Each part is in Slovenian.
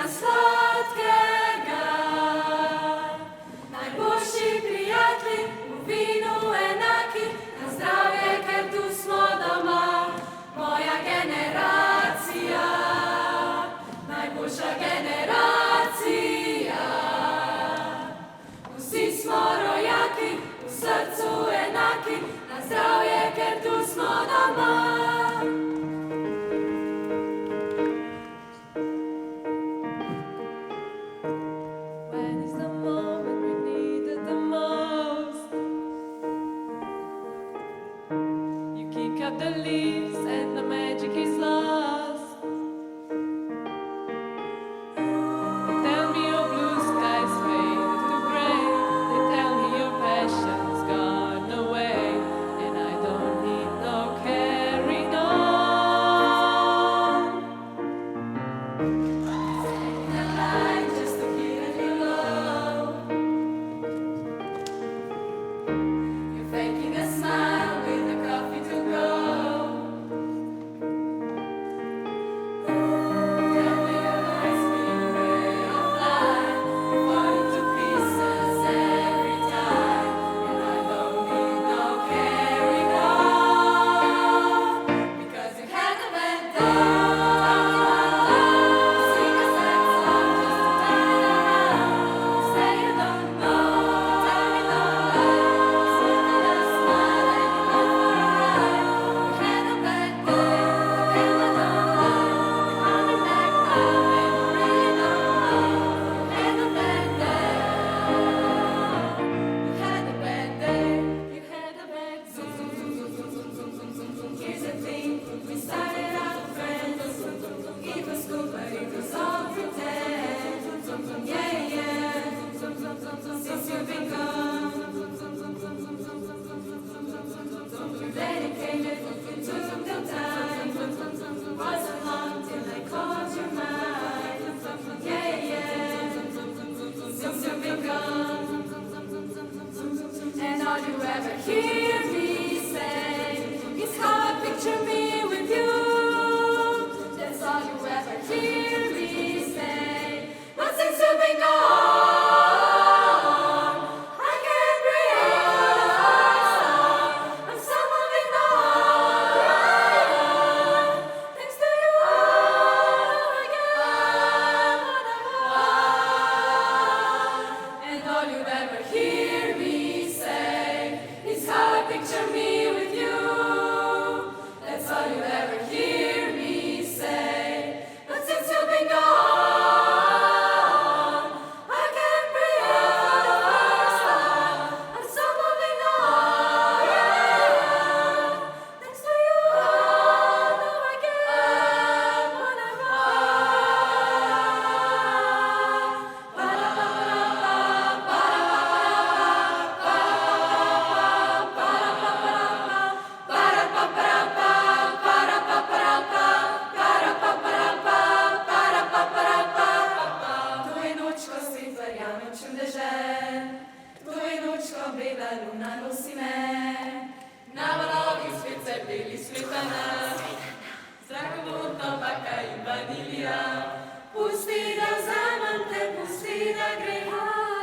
vina sladkega. Najboljši prijatelji v vinu enaki, na zdravje, ker tu smo doma. Moja generacija, najboljša generacija. Vsi smo rojaki, v srcu enaki, na zdravje, ker tu smo doma. The leaves and the magic is lost. They tell me your blue skies fade to gray. They tell me your passion's gone away, and I don't need no carrying on. Setting the line just to get a little low. You're faking a smile with a coffee to go. And all you ever hear me say is how I picture me with you. That's all you ever hear me say. But since you've been gone, I can't breathe. I'm so moving on. Thanks to you, I get what I want. And all you ever hear me is how I picture me with you. That's all you ever hear me say. But since you've been gone, I can't breathe. I'm so moving on. Thanks to you, now I get what I luna nosi me, na valovih spet se bili smetana, zrakovodna baka in vanilija. Pusti, da vzamem te, pusti, da grem,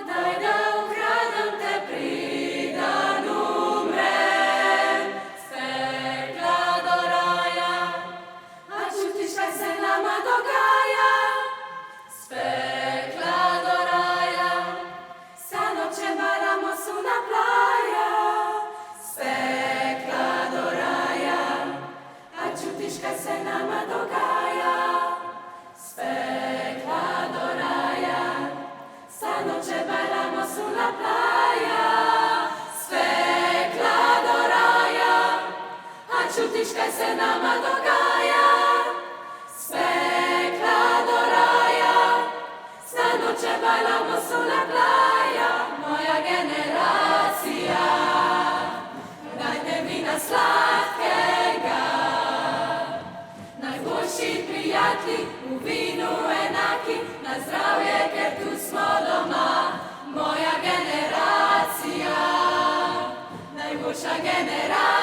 daj, da ukradem te, preden umrem. Stekla do raja, a čutiš, kaj se nama dogaja? Spekla do raja, sa noče varamo su na playa. Spekla do raja, a čutiš, kaj se nama dogaja? Spekla do raja, sa noče varamo su na playa. Spekla do raja, a čutiš, kaj se nama dogaja? Spekla do raja, sa noče varamo su na playa. Moja generacija, dajte vina sladkega. Najboljši prijatelji v vinu enaki, na zdravje, ker tu smo doma. Moja generacija, najboljša generacija.